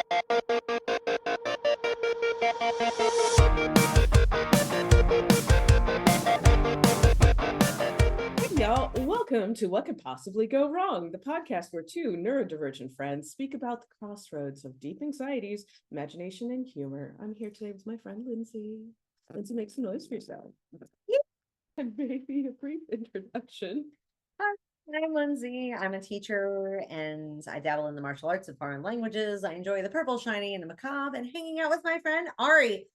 Y'all, welcome to What Could Possibly Go Wrong, the podcast where two neurodivergent friends speak about the crossroads of deep anxieties, imagination, and humor. I'm here today with my friend Lyndzy. Lyndzy, make some noise for yourself. Yeah. And maybe a brief introduction. Hi, I'm Lyndzy. I'm a teacher and I dabble in the martial arts and foreign languages. I enjoy the purple, shiny, and the macabre and hanging out with my friend Ari.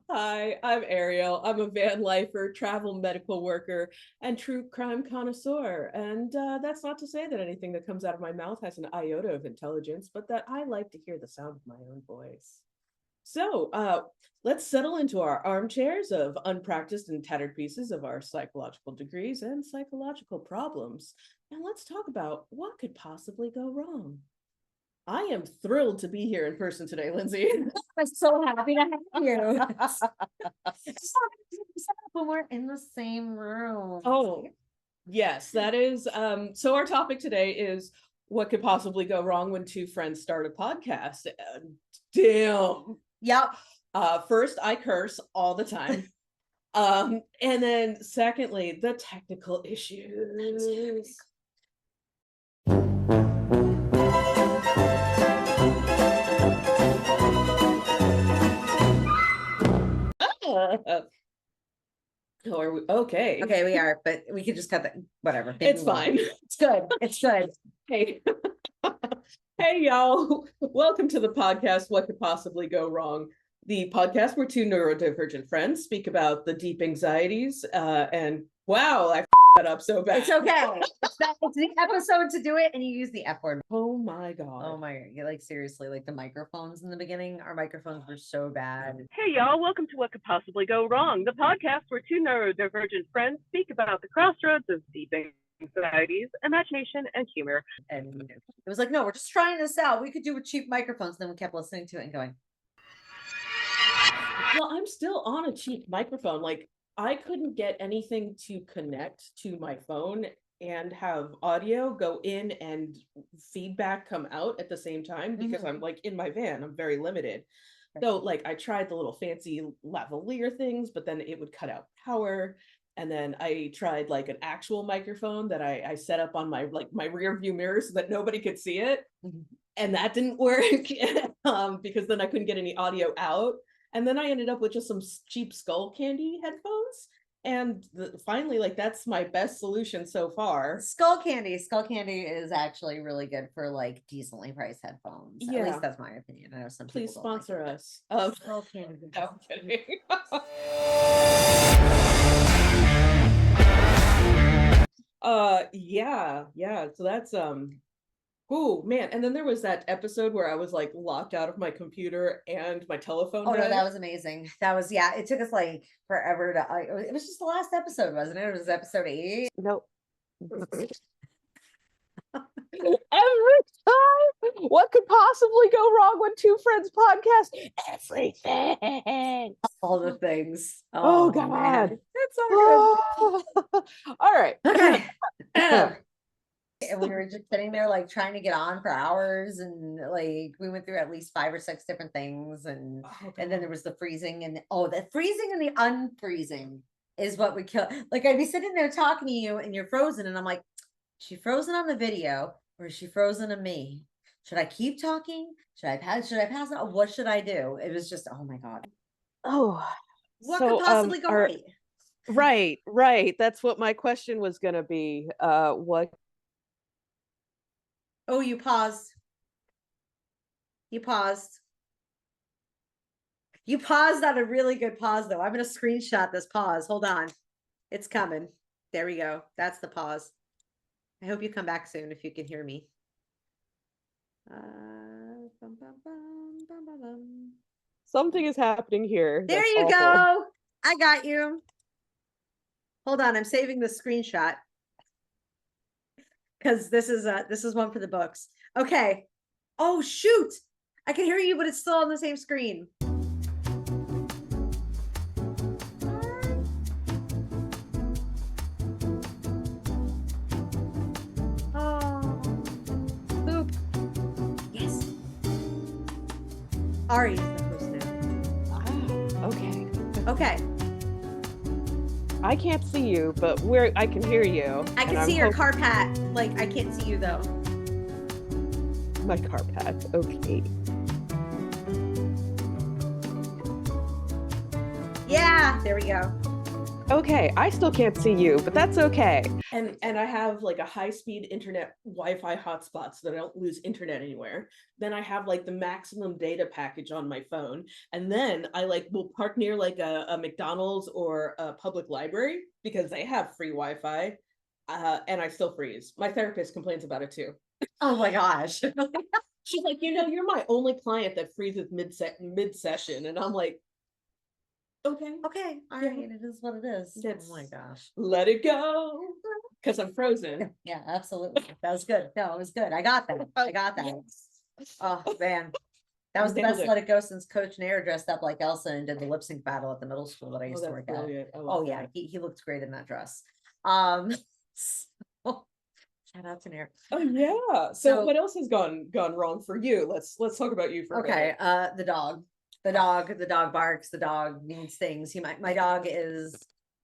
Hi, I'm Ariel. I'm a van lifer, travel medical worker, and true crime connoisseur. And that's not to say that anything that comes out of my mouth has an iota of intelligence, but that I like to hear the sound of my own voice. So let's settle into our armchairs of unpracticed and tattered pieces of our psychological degrees and psychological problems. And let's talk about what could possibly go wrong. I am thrilled to be here in person today, Lyndzy. I'm so happy to have you. When we're in the same room. Oh, yes, that is. So our topic today is what could possibly go wrong when two friends start a podcast. Damn. Yep. First, I curse all the time. And then secondly, the technical issues. Oh, are we okay? Okay, we are, but we could just cut that. Whatever. It's fine. It's good. It's good. Hey. Hey, y'all. Welcome to the podcast, What Could Possibly Go Wrong? The podcast where two neurodivergent friends speak about the deep anxieties. And wow, I that up so bad. It's okay. It's the episode to do it, and you use the F word. Oh my God. Oh my God. Like, seriously, like the microphones in the beginning, our microphones were so bad. Hey, y'all. Welcome to What Could Possibly Go Wrong, the podcast where two neurodivergent friends speak about the crossroads of deep anxieties, imagination, and humor. And it was like, no, we're just trying this out. We could do with cheap microphones. And then we kept listening to it and going, Well, I'm still on a cheap microphone. Like, I couldn't get anything to connect to my phone and have audio go in and feedback come out at the same time because I'm like in my van, I'm very limited. So like I tried the little fancy lavalier things, but then it would cut out power. And then I tried like an actual microphone that I set up on my rear view mirror so that nobody could see it. And that didn't work because then I couldn't get any audio out. And then I ended up with just some cheap Skull Candy headphones. And finally, like, that's my best solution so far. Skull Candy is actually really good for like decently priced headphones. Yeah. At least that's my opinion. I know some Please people don't sponsor like us. Skull Candy. No, I'm kidding. Yeah. So that's oh man, and then there was that episode where I was like locked out of my computer and my telephone. Oh died. no, that was amazing. That was, yeah, it took us like forever to it was just the last episode, wasn't it? It was episode 8. Nope. Every time, what could possibly go wrong when two friends podcast? Everything. All the things. Oh God, man. that's so good. All right. Okay. And we were just sitting there like trying to get on for hours, and like we went through at least 5 or 6 different things, and then there was the freezing, and the freezing and the unfreezing is what we kill. Like I'd be sitting there talking to you and you're frozen, and I'm like, is she frozen on the video or is she frozen to me? Should I keep talking? Should I pass it? What should I do? It was just, oh my God. Oh, What could possibly go right? Right. That's what my question was gonna be. What? Oh, you paused. You paused on a really good pause, though. I'm going to screenshot this pause. Hold on. It's coming. There we go. That's the pause. I hope you come back soon if you can hear me. Something is happening here. There you go. I got you. Hold on. I'm saving the screenshot. Because this is one for the books. Okay. Oh shoot! I can hear you, but it's still on the same screen. Oh, boop. Yes. Ari is the host now. Ah, okay. Okay. I can't see you, but I can hear you. I can see your car pat. Like, I can't see you though. My car pat. Okay. Yeah, there we go. Okay, I still can't see you, but that's okay. And I have like a high-speed internet Wi-Fi hotspot so that I don't lose internet anywhere. Then I have like the maximum data package on my phone. And then I like will park near like a McDonald's or a public library because they have free Wi-Fi. And I still freeze. My therapist complains about it too. Oh my gosh. She's like, you're my only client that freezes mid-session. And I'm like, okay. Okay, all right, it is what it is. Oh my gosh. Let it go. Because I'm frozen. Yeah, absolutely. That was good. No, it was good. I got that. I got that. Oh man. That was the best Let It Go since Coach Nair dressed up like Elsa and did the lip sync battle at the middle school that I used to work at. Oh yeah, he looked great in that dress. So, shout out to Nair. Oh yeah. So what else has gone wrong for you? Let's talk about you for okay. The dog. The dog barks, the dog needs things. My dog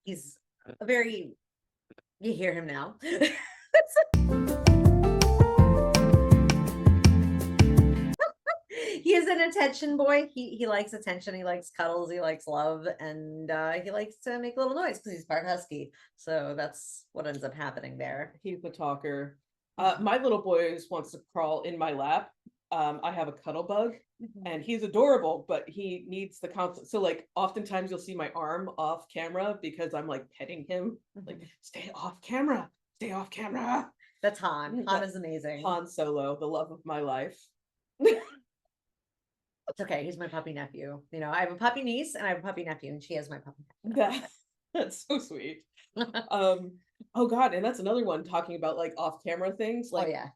he's a very, you hear him now. He is an attention boy. He likes attention. He likes cuddles. He likes love. And he likes to make a little noise because he's part husky. So that's what ends up happening there. He's the talker. My little boy wants to crawl in my lap. I have a cuddle bug and he's adorable, but he needs the constant. So like oftentimes you'll see my arm off camera because I'm like petting him, like stay off camera. That's Han. Han is amazing. Han Solo, the love of my life. It's okay. He's my puppy nephew. You know, I have a puppy niece and I have a puppy nephew, and she has my puppy nephew. That's so sweet. Oh God, and that's another one talking about like off camera things. Like, oh yeah.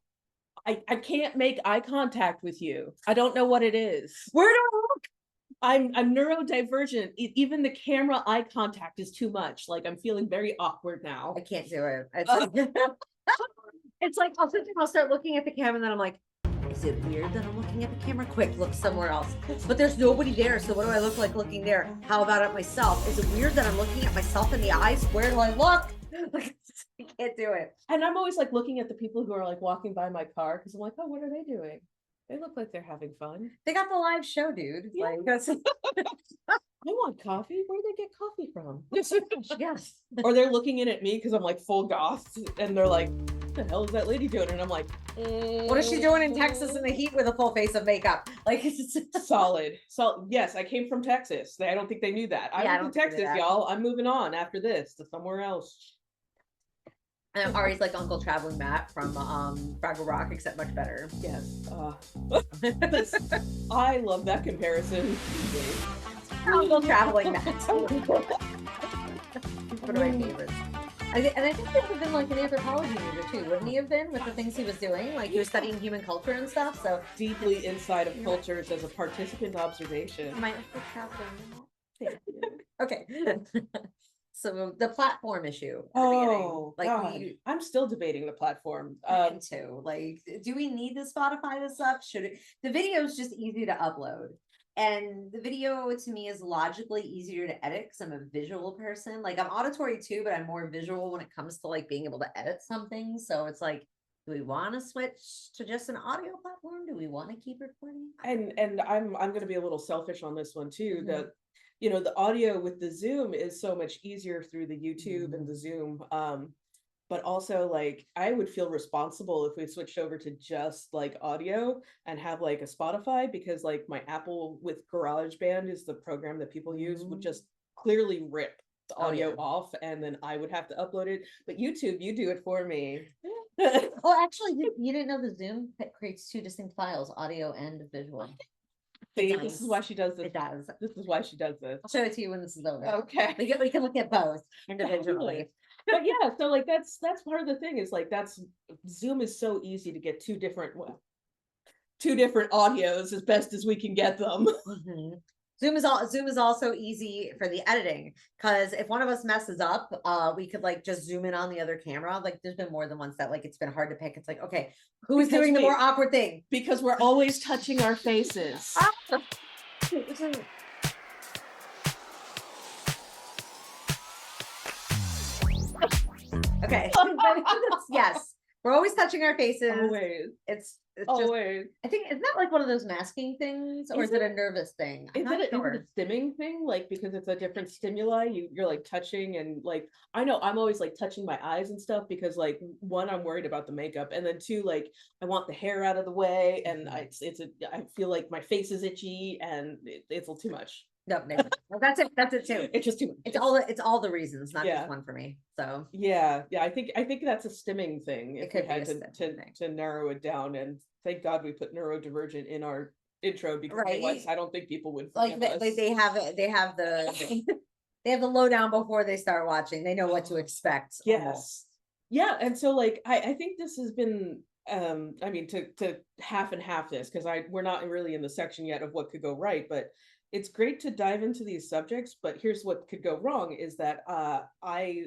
I can't make eye contact with you. I don't know what it is. Where do I look? I'm neurodivergent. Even the camera eye contact is too much. Like I'm feeling very awkward now. I can't do it. It's like I'll start looking at the camera and then I'm like, is it weird that I'm looking at the camera? Quick, look somewhere else. But there's nobody there. So what do I look like looking there? How about at myself? Is it weird that I'm looking at myself in the eyes? Where do I look? Like, I can't do it. And I'm always like looking at the people who are like walking by my car because I'm like, oh, what are they doing? They look like they're having fun. They got the live show, dude. Yeah. Like, that's... I want coffee. Where do they get coffee from? Yes. Or they're looking in at me because I'm like full goth and they're like, what the hell is that lady doing? And I'm like, what is she doing in Texas in the heat with a full face of makeup? Like, it's solid. So yes, I came from Texas. I don't think they knew that. I went to Texas, y'all. I'm moving on after this to somewhere else. And Ari's like Uncle Traveling Matt from Fraggle Rock, except much better. Yes. I love that comparison. Uncle Traveling Matt. One of my favorites. And I think he would have been like an anthropology major too, wouldn't he have been, with the things he was doing? Like he was studying human culture and stuff. So deeply inside of cultures as a participant observation. My Uncle Traveling. Okay. So the platform issue. Oh, like I'm still debating the platform. Too. Like, do we need to Spotify this up? Should it? The video is just easy to upload, and the video to me is logically easier to edit because I'm a visual person. Like I'm auditory too, but I'm more visual when it comes to like being able to edit something. So it's like, do we want to switch to just an audio platform? Do we want to keep recording? And I'm going to be a little selfish on this one too. That you know, the audio with the Zoom is so much easier through the YouTube and the Zoom. But also like, I would feel responsible if we switched over to just like audio and have like a Spotify, because like my Apple with GarageBand is the program that people use, would just clearly rip the audio off and then I would have to upload it. But YouTube, you do it for me. Well, actually, you didn't know the Zoom creates two distinct files, audio and visual. See, this is why she does this. It does. This is why she does this. I'll show it to you when this is over. Okay. We can look at both individually. But yeah, so like that's part of the thing is like Zoom is so easy to get two different audios as best as we can get them. Zoom is also easy for the editing, because if one of us messes up, we could like just zoom in on the other camera. Like there's been more than once that like it's been hard to pick. It's like, okay, who's doing the more awkward thing? Because we're always touching our faces. Okay. Yes, we're always touching our faces. Always. It's just, Always. I think, isn't that like one of those masking things, or is it a nervous thing? I'm Is not it sure. a stimming thing? Like, because it's a different stimuli, you're like touching and like, I know I'm always like touching my eyes and stuff because like, one, I'm worried about the makeup, and then two, like, I want the hair out of the way, and I feel like my face is itchy and it's a little too much. No, well, that's it too. It's just too much. It's all the reasons, not Yeah. just one for me. So Yeah, I think that's a stimming thing. It If we could be had a stimming thing. to narrow it down, and thank God we put neurodivergent in our intro, because Right. otherwise I don't think people would like forgive us. they have it, they have the they have the lowdown before they start watching. They know what to expect. Yes. almost. Yeah, and so like I think this has been I mean to half and half this, because we're not really in the section yet of what could go right, but it's great to dive into these subjects. But here's what could go wrong, is that I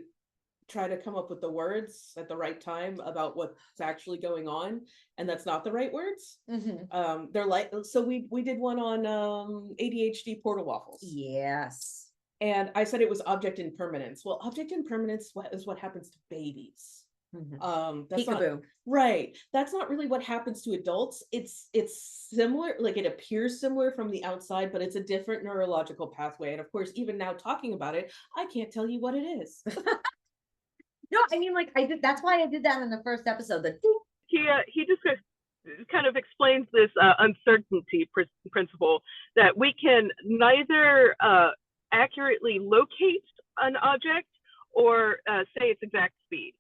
try to come up with the words at the right time about what's actually going on, and that's not the right words. They're like, so we did one on ADHD portal waffles. Yes. And I said it was object impermanence. Well, object impermanence is what happens to babies. That's not Peekaboo. right. That's not really what happens to adults. It's similar, like it appears similar from the outside, but it's a different neurological pathway. And of course, even now talking about it, I can't tell you what it is. No, I mean, like I did. That's why I did that in the first episode. He just kind of explains this uncertainty principle, that we can neither accurately locate an object or say its exact speed.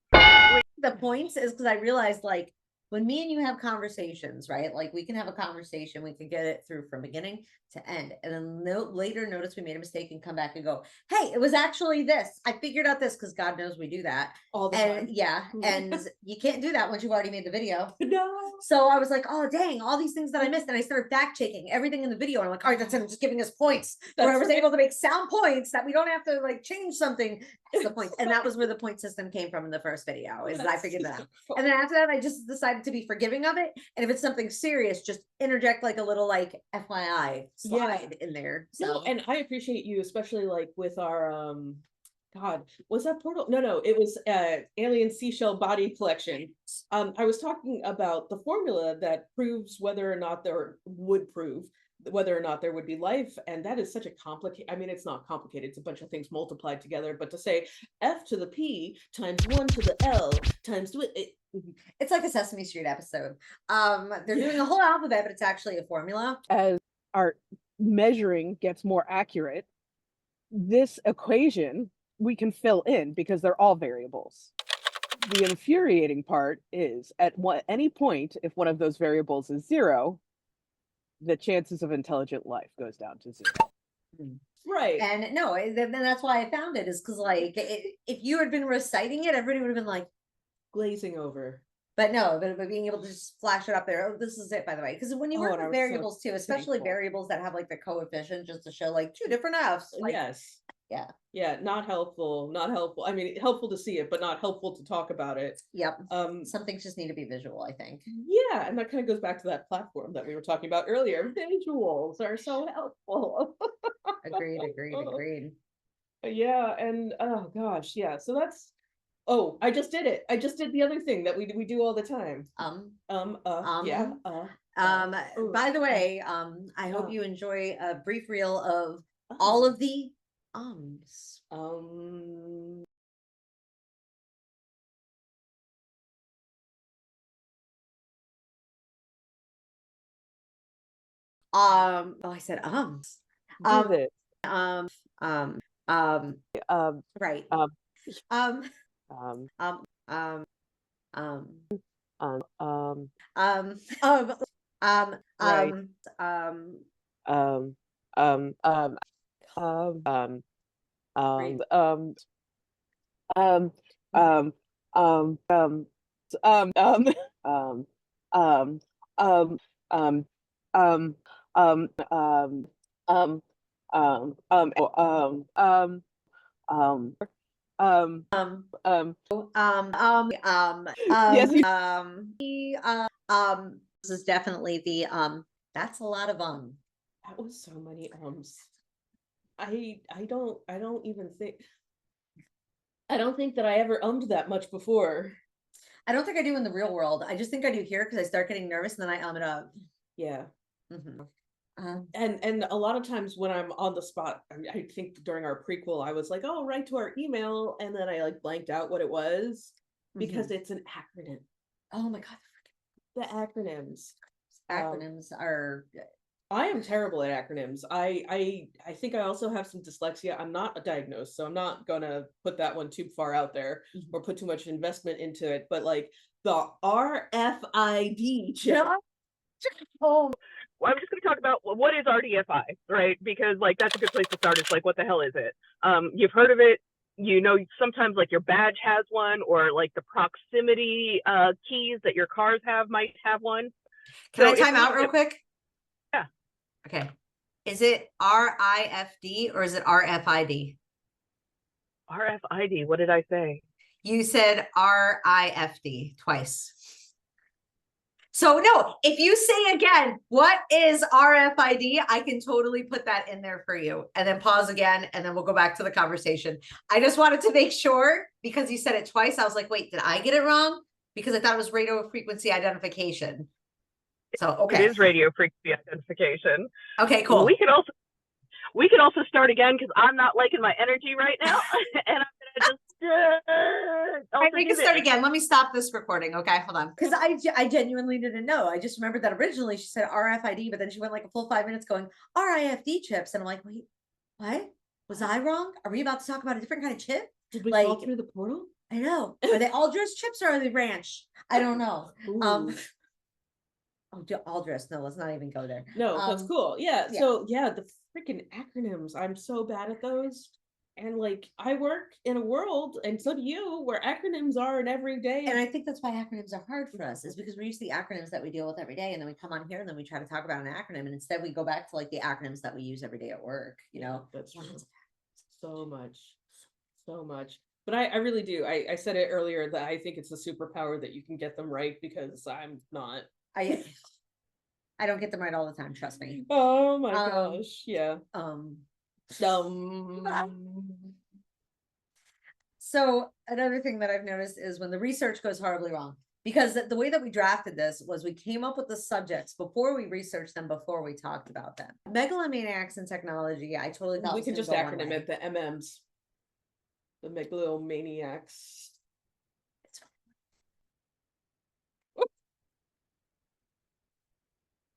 The points is because I realized, like, when me and you have conversations, right? Like we can have a conversation, we can get it through from beginning to end, and then later notice we made a mistake and come back and go, hey, it was actually this. I figured out this, because God knows we do that All the and time. yeah, and you can't do that once you've already made the video. No. So I was like, oh dang, all these things that I missed, and I started fact checking everything in the video. And I'm like, all right, that's him just giving us points. Where I was able to make sound points that we don't have to like change something. That's the point, and that was where the point system came from in the first video. Is I figured that out. And then after that, I just decided to be forgiving of it. And if it's something serious, just interject like a little like FYI slide in there. So No, and I appreciate you, especially like with our God, was that portal? No, it was alien seashell body collection. I was talking about the formula that proves whether or not there would be life, and that is such a complicated, I mean, it's not complicated, it's a bunch of things multiplied together, but to say F to the P times 1 to the L times 2, it's like a Sesame Street episode. They're doing a whole alphabet, but it's actually a formula. As our measuring gets more accurate, this equation we can fill in because they're all variables. The infuriating part is at any point, if one of those variables is 0, the chances of intelligent life goes down to 0. Right. And no, then that's why I found it, is because like if you had been reciting it, everybody would have been like glazing over. But no, but being able to just flash it up there. Oh, this is it, by the way. Because when you work with variables too, especially variables that have like the coefficient, just to show like 2 different F's. Like, yes. Yeah. Not helpful. I mean, helpful to see it, but not helpful to talk about it. Yep. Some things just need to be visual, I think. Yeah, and that kind of goes back to that platform that we were talking about earlier. Visuals are so helpful. Agreed. Yeah, and oh gosh, yeah. So that's I just did it. I just did the other thing that we do all the time. Yeah. By the way, I hope you enjoy a brief reel of all of the I said Right. right. Yes, you- This is definitely the that's a lot of That was so many ums. I don't even think. I don't think that I ever ummed that much before. I don't think I do in the real world. I just think I do here because I start getting nervous and then I it up. Yeah. Mhm. And a lot of times when I'm on the spot, I think during our prequel, I was like, oh, write to our email, and then I like blanked out what it was because it's an acronym. Oh my God. The acronyms. Acronyms are I am terrible at acronyms. I think I also have some dyslexia. I'm not diagnosed, so I'm not gonna put that one too far out there or put too much investment into it. But like the RFID chip. oh Well, I'm just going to talk about what is RDFI, right? Because like that's a good place to start. It's like, what the hell is it? You've heard of it. You know, sometimes like your badge has one, or like the proximity keys that your cars have might have one. Can So I time it's out real quick? Yeah. Okay. Is it RIFD or is it RFID? RFID. What did I say? You said RIFD twice. So no, if you say again, what is RFID? I can totally put that in there for you and then pause again. And then we'll go back to the conversation. I just wanted to make sure because you said it twice. I was like, wait, did I get it wrong? Because I thought it was radio frequency identification. So, okay. It is radio frequency identification. Okay, cool. We could also start again because I'm not liking my energy right now. And I'm going to just All right, we can start again. Let me stop this recording. Okay, hold on. Because I genuinely didn't know. I just remembered that originally she said RFID, but then she went like a full 5 minutes going RIFD chips. And I'm like, wait, what? Was I wrong? Are we about to talk about a different kind of chip? Did we fall through the portal? I know. Are they Aldrich chips or are they ranch? I don't know. Oh, Aldrich. No, let's not even go there. No, that's cool. Yeah. So yeah, the freaking acronyms. I'm so bad at those. And like I work in a world, and so do you, where acronyms are an everyday. And I think that's why acronyms are hard for us, is because we're used to the acronyms that we deal with every day, and then we come on here and then we try to talk about an acronym, and instead we go back to like the acronyms that we use every day at work. You know, that's true. So much. But I really do. I said it earlier that I think it's a superpower that you can get them right because I'm not. I don't get them right all the time. Trust me. Oh my gosh. Yeah. So another thing that I've noticed is when the research goes horribly wrong, because the way that we drafted this was we came up with the subjects before we researched them, before we talked about them. Megalomaniacs in technology, I totally thought we could just acronym it the MMs. The megalomaniacs.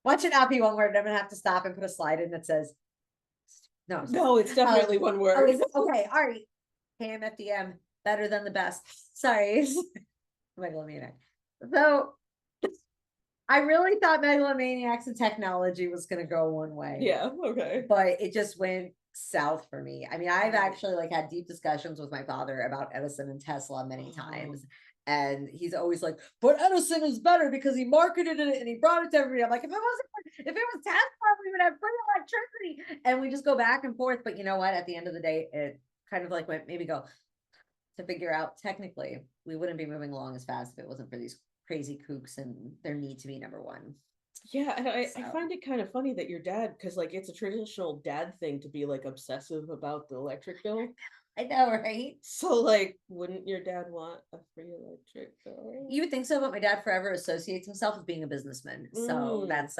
Watch it not be one word. I'm gonna have to stop and put a slide in that says no, it's definitely one word. Oh, is it? Okay, all right. KMFDM, better than the best. Sorry. Megalomaniac. So I really thought megalomaniacs and technology was gonna go one way. Yeah, okay. But it just went south for me. I mean, I've actually like had deep discussions with my father about Edison and Tesla many times. And he's always like, but Edison is better because he marketed it and he brought it to everybody. I'm like, if it was Tesla, we would have free electricity. And we just go back and forth. But you know what? At the end of the day, it kind of like went maybe go to figure out technically we wouldn't be moving along as fast if it wasn't for these crazy kooks and their need to be number one. Yeah, and I find it kind of funny that your dad, because like it's a traditional dad thing to be like obsessive about the electric bill. I know, right? So like, wouldn't your dad want a free electric bill? You would think so, but my dad forever associates himself with being a businessman. So that's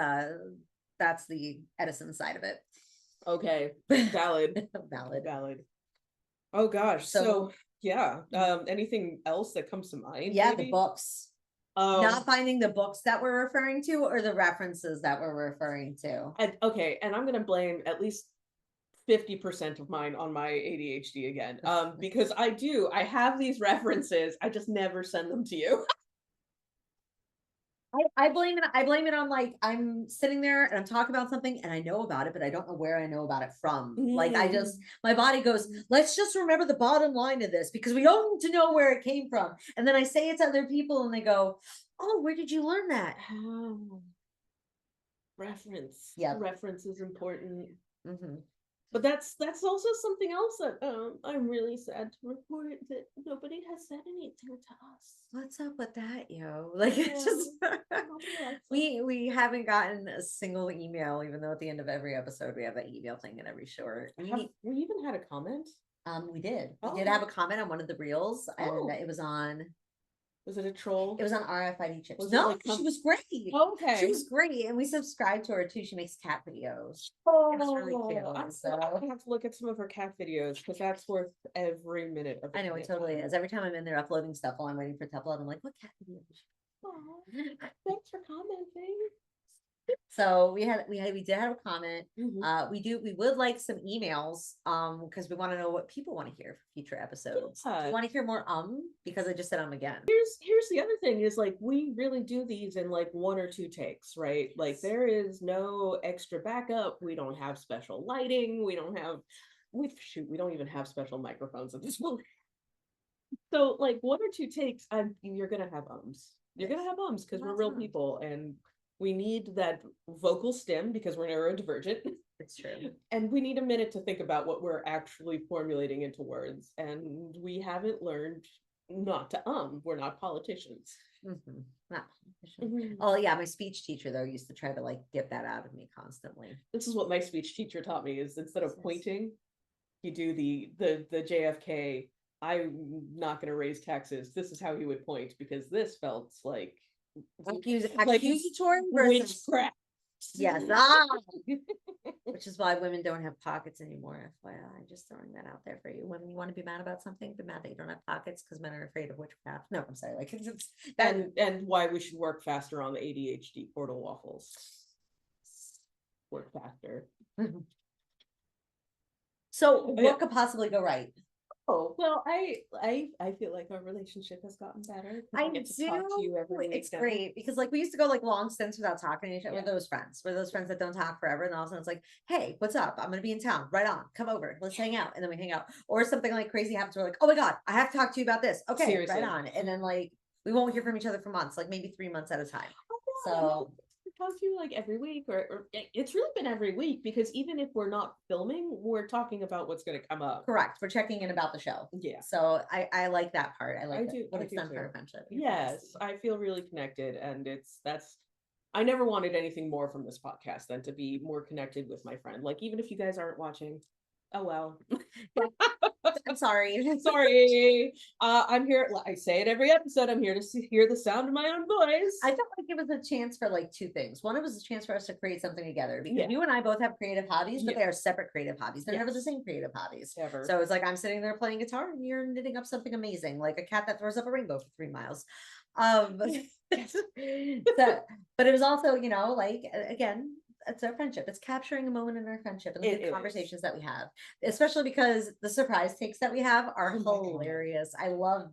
the Edison side of it. Okay. Valid. Valid. Oh gosh. So yeah. Anything else that comes to mind? Yeah, maybe? The books. Not finding the books that we're referring to or the references that we're referring to. Okay, and I'm gonna blame at least 50% of mine on my ADHD again. Because I have these references, I just never send them to you. I blame it on like I'm sitting there and I'm talking about something and I know about it, but I don't know where I know about it from. Like my body goes, let's just remember the bottom line of this because we don't need to know where it came from. And then I say it to other people and they go, oh, where did you learn that? Reference. Yeah. Reference is important. But that's also something else that I'm really sad to report that nobody has said anything to us. What's up with that, yo? Like it's just Nobody likes us. we haven't gotten a single email, even though at the end of every episode we have that email thing in every short. Have we even had a comment? We did. We Oh. did have a comment on one of the reels, and Oh. it was on Was it a troll? RFID chips. Was it No, like she was great. Okay. She was great, and we subscribed to her too. She makes cat videos. Oh, It was really cute, I'm so- gonna have to look at some of her cat videos because that's worth every minute of I know it it. totally is. Every time I'm in there uploading stuff while I'm waiting for it to upload, I'm like, what cat videos? Aw, thanks for commenting. So we did have a comment. Mhm. We would like some emails, because we want to know what people want to hear for future episodes. Do Yeah. you want to hear more because I just said again. Here's the other thing is like we really do these in like 1 or 2 takes, right? Like there is no extra backup. We don't have special lighting. We don't even have special microphones at this point. So like 1 or 2 takes, you're gonna have ums. You're gonna have ums because we're That's real fine. people and we need that vocal stim because we're neurodivergent. It's true. And we need a minute to think about what we're actually formulating into words. And we haven't learned not to We're not politicians. Not politician. Oh yeah, my speech teacher though used to try to like get that out of me constantly. This is what my speech teacher taught me is instead of Yes. pointing, you do the JFK, I'm not gonna raise taxes. This is how he would point because this felt like Accusatory versus witchcraft. yes, which is why women don't have pockets anymore. FYI, just throwing that out there for you. Women, you want to be mad about something, be mad that you don't have pockets because men are afraid of witchcraft. No, I'm sorry. Like it's that. And why we should work faster on the ADHD portal waffles. Work faster. So Yeah. what could possibly go right? Oh, well, I feel like our relationship has gotten better. 'Cause I get to talk to you every week It's now. great because like we used to go like long stints without talking to each other. Yeah. We're those friends. We're those friends that don't talk forever. And all of a sudden it's like, hey, what's up? I'm gonna be in town. Right on. Come over. Let's hang out. And then we hang out. Or something like crazy happens. We're like, oh my God, I have to talk to you about this. Okay, Seriously. right on. And then like we won't hear from each other for months, like maybe 3 months at a time. Oh, yeah, So I talk to you like every week, or it's really been every week because even if we're not filming, we're talking about what's going to come up. correct. We're checking in about the show. Yeah. So I like that part. I like I that- do- what I it's do done for too. our friendship. Yes, I feel really connected, and I never wanted anything more from this podcast than to be more connected with my friend. Like even if you guys aren't watching, oh well. I'm sorry. Sorry. I'm here. I say it every episode. I'm here to hear the sound of my own voice. I felt like it was a chance for like 2 things. One, it was a chance for us to create something together because Yeah. you and I both have creative hobbies, but Yeah. they are separate creative hobbies. They're never the Yes. same creative hobbies. Ever. So it's like I'm sitting there playing guitar and you're knitting up something amazing, like a cat that throws up a rainbow for 3 miles. But it was also, like again, it's our friendship. It's capturing a moment in our friendship and the It good is. conversations that we have, especially because the surprise takes that we have are Oh my God. hilarious. I love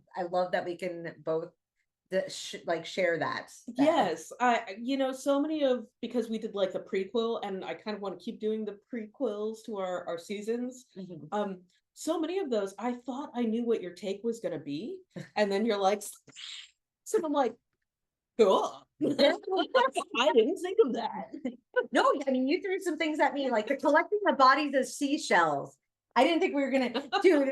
that we can both share that. Yes, so many because we did like the prequel, and I kind of want to keep doing the prequels to our seasons. Mhm. So many of those, I thought I knew what your take was going to be, and then you're like, so I'm like, cool. I didn't think of that. No, I mean, you threw some things at me, like the collecting the bodies of seashells. I didn't think we were gonna do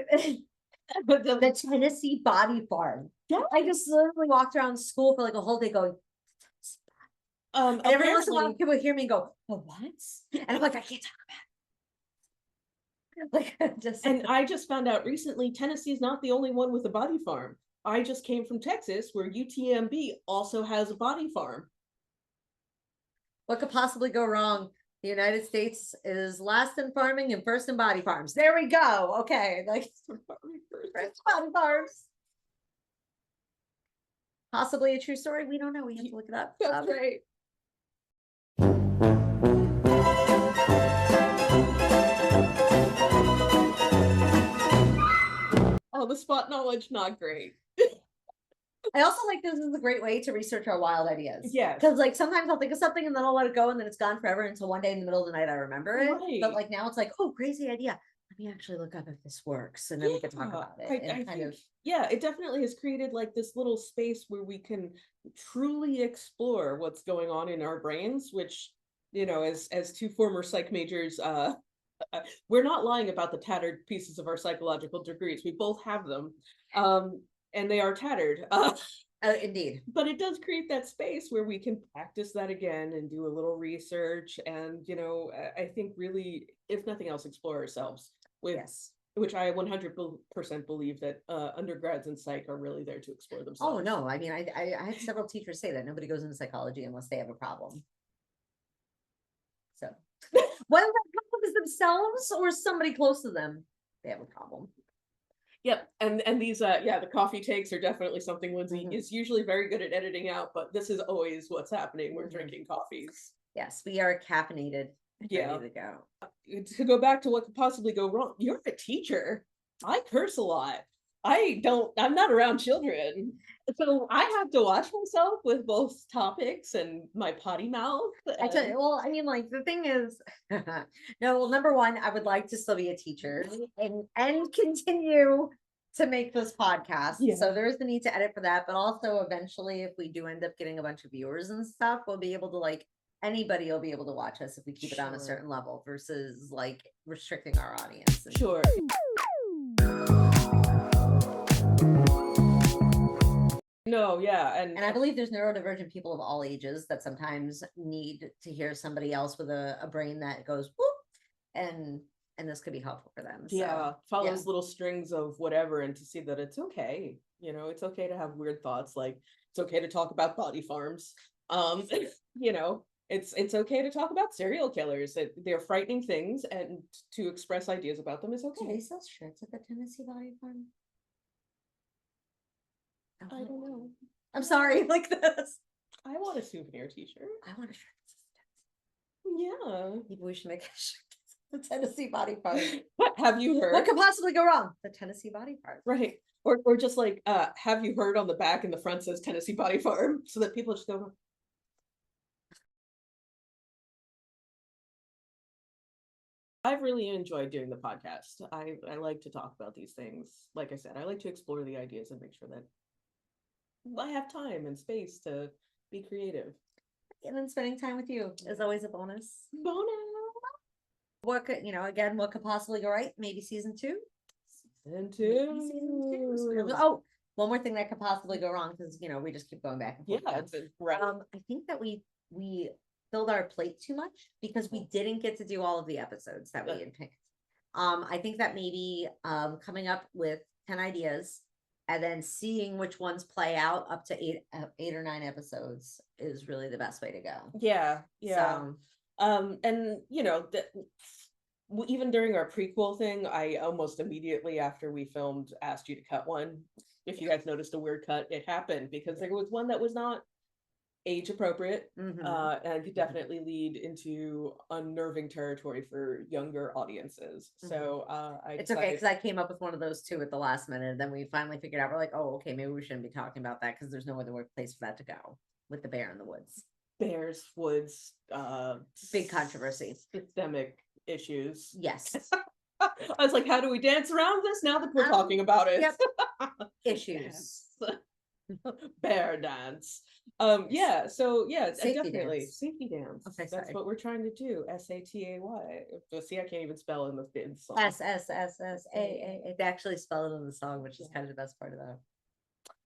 But the Tennessee body farm. Yeah. I just literally walked around school for like a whole day going, and every once in a while apparently, people hear me go, the what? And I'm like, I can't talk about it. Like just and I just found out recently, Tennessee's not the only one with a body farm. I just came from Texas, where UTMB also has a body farm. what could possibly go wrong? The United States is last in farming and first in body farms. There we go. Okay, like first body farms. Possibly a true story. We don't know. We have to look it up. That's right. Oh, the spot knowledge, not great. I also like this is a great way to research our wild ideas. Yes. Because like sometimes I'll think of something and then I'll let it go and then it's gone forever until one day in the middle of the night I remember it. But Right. like now it's like, oh, crazy idea. Let me actually look up if this works and then we can talk about it. And I kind think, of yeah, it definitely has created like this little space where we can truly explore what's going on in our brains, which, as 2 former psych majors we're not lying about the tattered pieces of our psychological degrees. We both have them. And they are tattered. Indeed. But it does create that space where we can practice that again and do a little research and, I think really, if nothing else, explore ourselves with, Yes. which I 100% believe that undergrads in psych are really there to explore Oh, themselves. no, I mean, I had several teachers say that nobody goes into psychology unless they have a problem. So, whether that problem is themselves or somebody close to them, they have a problem. Yep, and these the coffee takes are definitely something Lyndzy Mhm. is usually very good at editing out, but this is always what's happening. We're Mhm. drinking coffees. Yes, we are caffeinated. Yeah. Ready to go. To go back to what could possibly go wrong, you're a teacher. I curse a lot. I'm not around children. So I have to watch myself with both topics and my potty mouth. I tell you, well, I mean, like the thing is, no, well, number one, I would like to still be a teacher and continue to make this podcast. Yeah. So there is the need to edit for that, but also eventually, if we do end up getting a bunch of viewers and stuff, we'll be able to anybody will be able to watch us if we keep it on a Sure. certain level versus like restricting our audience. And Sure. No, yeah, And I believe there's neurodivergent people of all ages that sometimes need to hear somebody else with a brain that goes whoop, and this could be helpful for them. yeah, So, follows little strings of whatever, and to see that it's okay. It's okay to have weird thoughts. Like it's okay to talk about body farms. It's okay to talk about serial killers. They're frightening things, and to express ideas about them is do okay. they sell shirts at the Tennessee Body Farm? I don't know. I'm sorry, like this. I want a souvenir t-shirt. I want a shirt. Yeah. Maybe we should make a shirt. The Tennessee Body Farm. What have you What heard? could possibly go wrong? The Tennessee Body Farm. Right. Or just like, have you heard on the back and the front says Tennessee Body Farm, so that people just go. I've really enjoyed doing the podcast. I like to talk about these things. Like I said, I like to explore the ideas and make sure that I have time and space to be creative. And then spending time with you is always a bonus. Bonus. What could, again, what could possibly go right? Maybe season 2? And Maybe season 2. So, oh, one more thing that could possibly go wrong, because we just keep going back and forth. Yeah, it's right. I think that we filled our plate too much because we didn't get to do all of the episodes that we had picked. I think that maybe coming up with 10 ideas and then seeing which ones play out up to 8 or 9 episodes is really the best way to go. Yeah. So, And even during our prequel thing, I almost immediately after we filmed asked you to cut one. If you guys noticed a weird cut, it happened because there was one that was not age appropriate, mhm. and could definitely lead into unnerving territory for younger audiences. So It's okay because I came up with one of those too at the last minute. Then we finally figured out we're like, oh, okay, maybe we shouldn't be talking about that because there's no other place for that to go with the bear in the woods. Bears, woods, Big controversy. systemic issues. Yes. I was like, how do we dance around this now that we're talking about it? Yep. Issues. Yes. Bear dance. Yeah, so yeah, Safety definitely dance. safety dance. Okay, That's sorry. what we're trying to do. SATAY. See, I can't even spell in the song. SSSSAA. They actually spell it in the song, which is kind of the best part of that.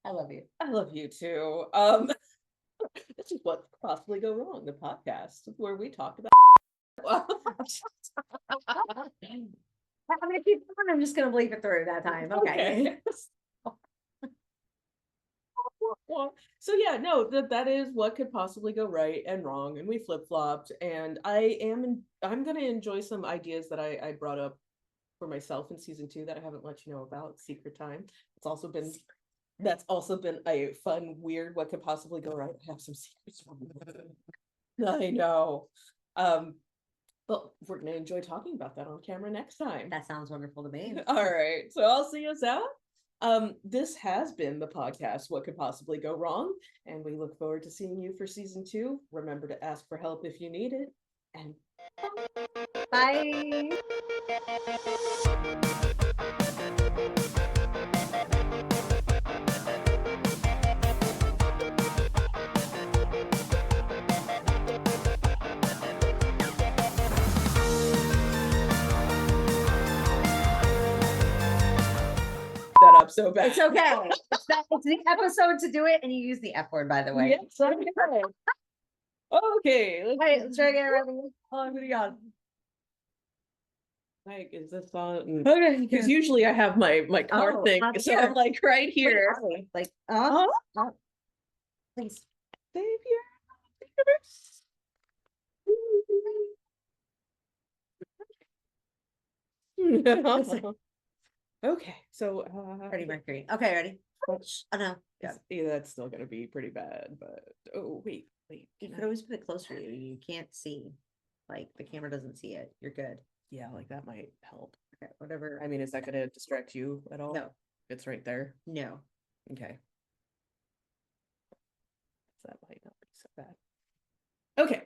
I love you. I love you too. This is what could possibly go wrong. The podcast where we talked about. I'm gonna keep going. I'm just gonna bleep it through that time. Okay. So yeah, no, that is what could possibly go right and wrong, and we flip-flopped, and I'm gonna enjoy some ideas that I brought up for myself in season 2 that I haven't let you know about. Secret time. That's also been a fun, weird, what could possibly go right. I have some secrets. I know. But we're gonna enjoy talking about that on camera next time. That sounds wonderful to me. All right, so I'll see us out. This has been the podcast, What Could Possibly Go Wrong? And we look forward to seeing you for season 2. Remember to ask for help if you need it. And Bye. so bad. It's okay. It's the episode to do it, and you use the F word, by the way. Yes, okay. Okay. Wait, let's try again. Ready? Oh, what do you got? Like, is this on? Okay. Because usually I have my card Oh, thing, up so here. I'm like right here. Like, please. Savior. Okay, so Freddie Mercury. Okay, ready? Oh no. Yeah. yeah, that's still gonna be pretty bad, but oh wait. You can could I- always put it closer to you. You can't see. Like the camera doesn't see it. You're good. Yeah, like that might help. Okay, whatever. I mean, is that gonna distract you at all? No, It's right there. no. Okay. That might not be so bad. Okay.